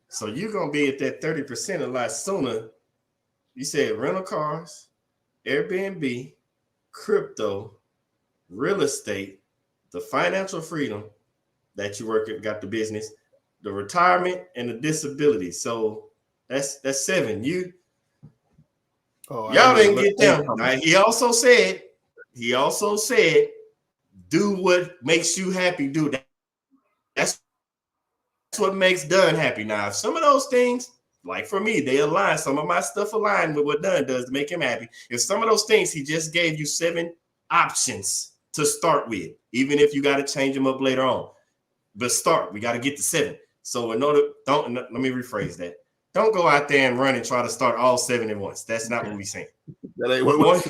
So you're going to be at that 30% a lot sooner You said rental cars, Airbnb, crypto, real estate, the financial freedom that you work at, got the business, the retirement, and the disability. So that's 7. Oh, I Y'all didn't didn't look get them. Now, he also said, do what makes you happy. Do that. That's what makes Dunn happy. Now, if some of those things, like for me, they align. Some of my stuff align with what Dunn does to make him happy. If some of those things, he just gave you 7 options to start with, even if you got to change them up later on. But start, we got to get to 7. So in order, let me rephrase that. Don't go out there and run and try to start all 7 at once. That's not what we're saying. That ain't what was.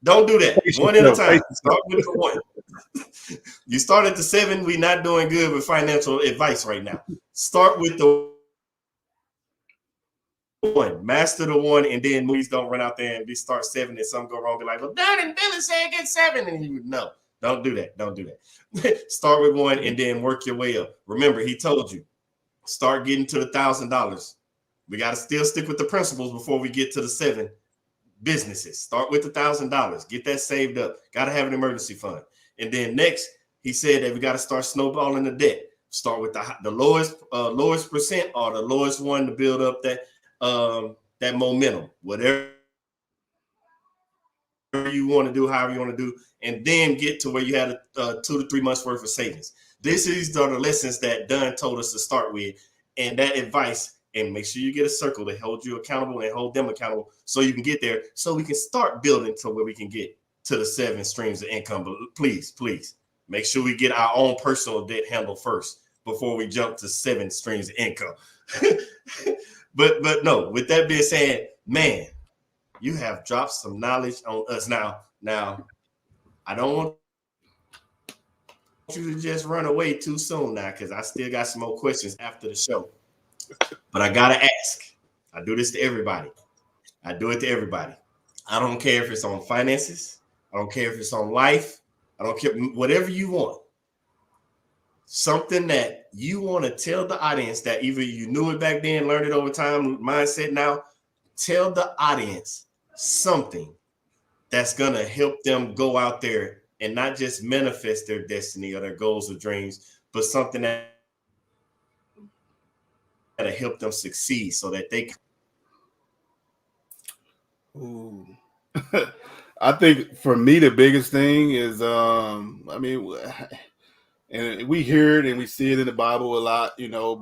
Don't do that. One at a time. Start with the 1. You start at the 7. We're not doing good with financial advice right now. Start with the 1. Master the 1, and then please don't run out there and just start 7 and something go wrong. Be like, well, Don and Billy said get 7, and you no. Don't do that. Don't do that. Start with 1 and then work your way up. Remember, he told you, start getting to the $1,000. We got to still stick with the principles before we get to the 7 businesses. Start with the $1,000. Get that saved up. Got to have an emergency fund. And then next, he said that we got to start snowballing the debt. Start with the lowest percent or the lowest one to build up that momentum. Whatever you want to do, however you want to do, and then get to where you had 2 to 3 months worth of savings. These are the lessons that Dunn told us to start with, and that advice. And make sure you get a circle to hold you accountable and hold them accountable so you can get there, so we can start building to where we can get to the 7 streams of income. But please make sure we get our own personal debt handled first before we jump to 7 streams of income. but no, with that being said, man, you have dropped some knowledge on us. Now, I don't want you to just run away too soon now, because I still got some more questions after the show. But I gotta ask. I do this to everybody. I do it to everybody. I don't care if it's on finances. I don't care if it's on life. I don't care, whatever you want. Something that you want to tell the audience that either you knew it back then, learned it over time, mindset now. Tell the audience something that's gonna help them go out there and not just manifest their destiny or their goals or dreams, but something that to help them succeed so that they can. Ooh. I think for me the biggest thing is and we hear it and we see it in the Bible a lot,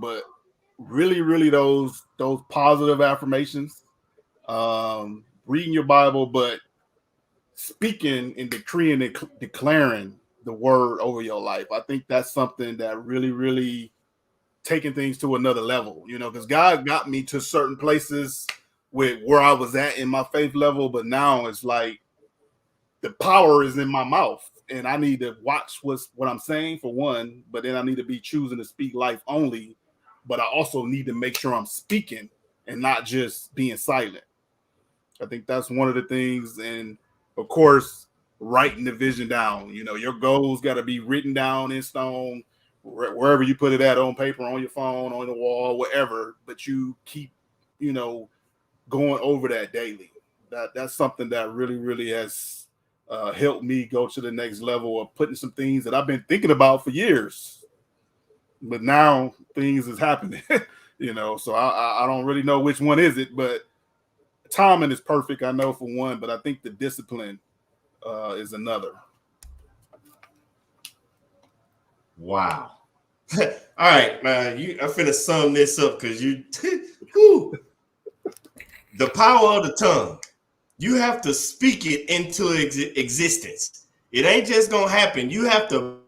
but really those positive affirmations, reading your Bible, but speaking and decreeing and declaring the word over your life. I think that's something that really taking things to another level, because God got me to certain places with where I was at in my faith level, but now it's like the power is in my mouth, and I need to watch what I'm saying, for one, but then I need to be choosing to speak life only, but I also need to make sure I'm speaking and not just being silent. I think that's one of the things, and of course, writing the vision down. Your goals got to be written down in stone, wherever you put it at, on paper, on your phone, on the wall, whatever, but you keep, going over that daily. That's something that really has helped me go to the next level of putting some things that I've been thinking about for years, but now things is happening, so I don't really know which one is it, but timing is perfect, I know, for one, but I think the discipline is another. Wow. All right, man. I'm finna sum this up because the power of the tongue. You have to speak it into existence. It ain't just gonna happen. You have to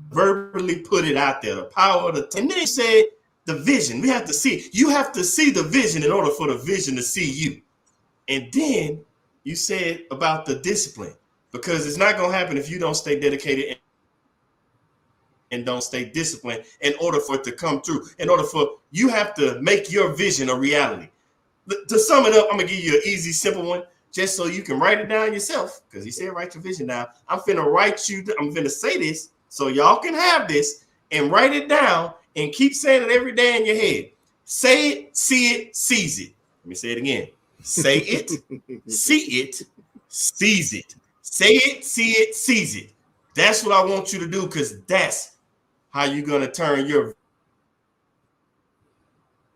verbally put it out there. The power of the tongue. And then he said the vision. We have to see. You have to see the vision in order for the vision to see you. And then you said about the discipline, because it's not gonna happen if you don't stay dedicated and don't stay disciplined in order for it to come through. In order for you have to make your vision a reality. To sum it up, I'm gonna give you an easy, simple one, just so you can write it down yourself. Because he said write your vision down. I'm finna say this so y'all can have this and write it down and keep saying it every day in your head. Say it, see it, seize it. Let me say it again. Say it, see it, seize it. Say it, see it, seize it. That's what I want you to do, because that's how you're going to turn your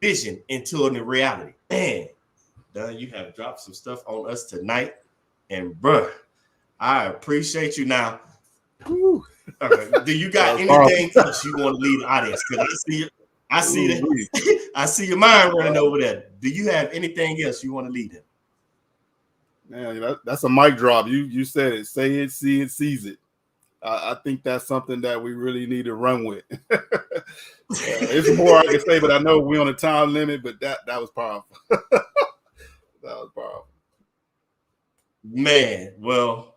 vision into a reality. Man, Don, you have dropped some stuff on us tonight. And, bruh, I appreciate you. Now, do you got anything else you want to leave the audience? Because I see your mind running over there. Do you have anything else you want to leave them? Man, that's a mic drop. You said it. Say it, see it, seize it. I think that's something that we really need to run with. It's more I can say, but I know we're on a time limit. But that was powerful. That was powerful. Man, well,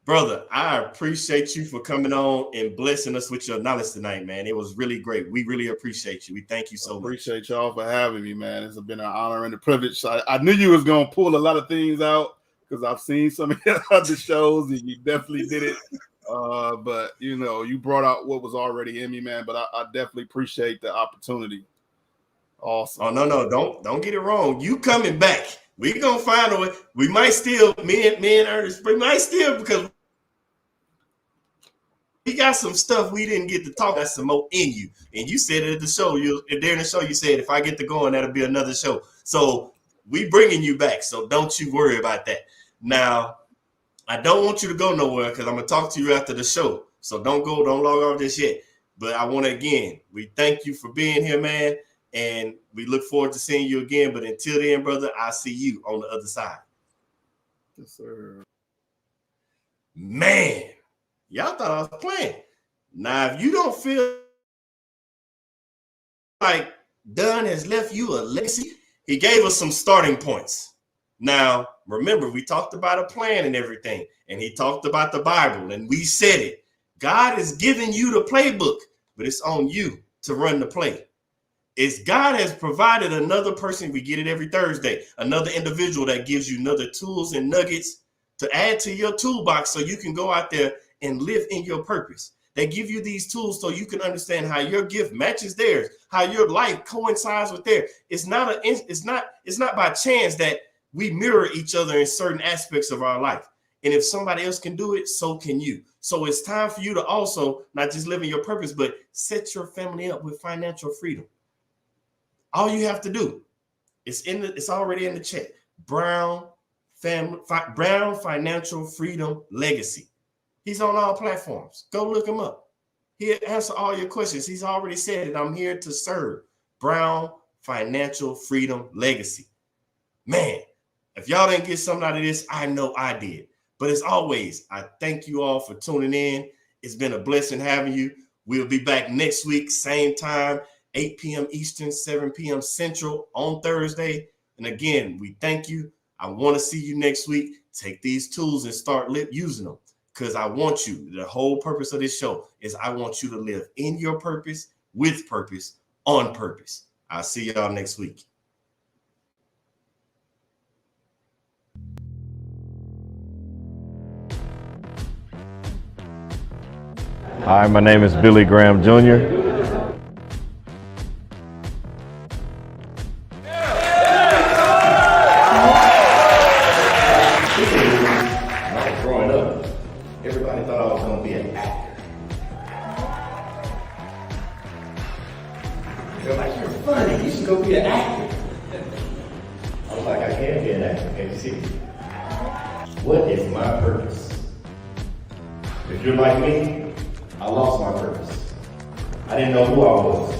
brother, I appreciate you for coming on and blessing us with your knowledge tonight, man. It was really great. We really appreciate you. We thank you so much. Appreciate y'all for having me, man. It's been an honor and a privilege. I knew you was going to pull a lot of things out because I've seen some of your other shows, and you definitely did it. But, you brought out what was already in me, man. But I definitely appreciate the opportunity. Awesome. Oh, no. Don't get it wrong. You coming back. We gonna find a way. We might still, me and Ernest, we might still, because we got some stuff we didn't get to talk about some more in you. And you said it at the show. During the show, you said if I get to going, that'll be another show. So we bringing you back. So don't you worry about that. Now, I don't want you to go nowhere because I'm gonna talk to you after the show. So don't log off this yet. But I want to we thank you for being here, man. And we look forward to seeing you again. But until then, brother, I'll see you on the other side. Yes, sir. Man, y'all thought I was playing. Now, if you don't feel like Dunn has left you a legacy, he gave us some starting points. Now, remember, we talked about a plan and everything. And he talked about the Bible. And we said it. God is giving you the playbook, but it's on you to run the play. It's God has provided another person. We get it every Thursday, another individual that gives you another tools and nuggets to add to your toolbox so you can go out there and live in your purpose. They give you these tools so you can understand how your gift matches theirs, how your life coincides with theirs. It's not by chance that we mirror each other in certain aspects of our life. And if somebody else can do it, so can you. So it's time for you to also not just live in your purpose, but set your family up with financial freedom. All you have to do, it's already in the chat. Brown Financial Freedom Legacy. He's on all platforms. Go look him up. He'll answer all your questions. He's already said it. I'm here to serve. Brown Financial Freedom Legacy. Man, if y'all didn't get something out of this, I know I did. But as always, I thank you all for tuning in. It's been a blessing having you. We'll be back next week, same time. 8 p.m. Eastern, 7 p.m. Central on Thursday. And again, we thank you. I want to see you next week. Take these tools and start using them, because I want you, the whole purpose of this show is I want you to live in your purpose, with purpose, on purpose. I'll see y'all next week. Hi, my name is Billy Graham Jr. Everybody thought I was going to be an actor. They're like, you're funny. You should go be an actor. I was like, I can't be an actor. Can you see? What is my purpose? If you're like me, I lost my purpose. I didn't know who I was.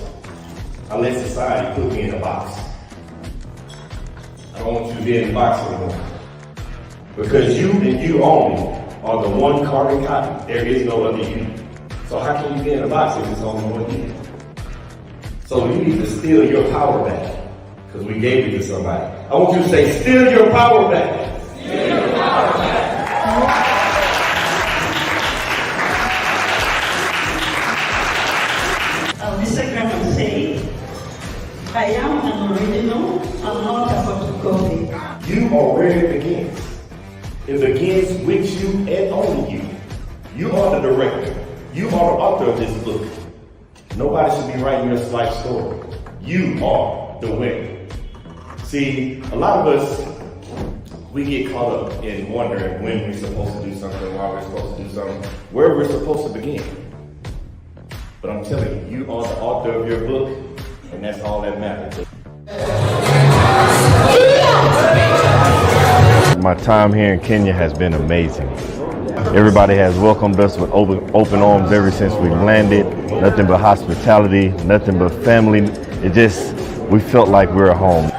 I let society put me in a box. I don't want you to be in the box anymore. Because you and you only are the one carbon copy. There is no other you. So how can you be in a box if it's only one you? So you need to steal your power back, because we gave it to somebody. I want you to say, steal your power back. Steal your power back. Mr. Graham said, I am an original, I'm not a photocopy. You are where it begins. It begins with you and only you. You are the director. You are the author of this book. Nobody should be writing your life story. You are the win. See, a lot of us, we get caught up in wondering when we're supposed to do something, why we're supposed to do something, where we're supposed to begin. But I'm telling you, you are the author of your book, and that's all that matters. My time here in Kenya has been amazing. Everybody has welcomed us with open arms ever since we landed. Nothing but hospitality, nothing but family. We felt like we were home.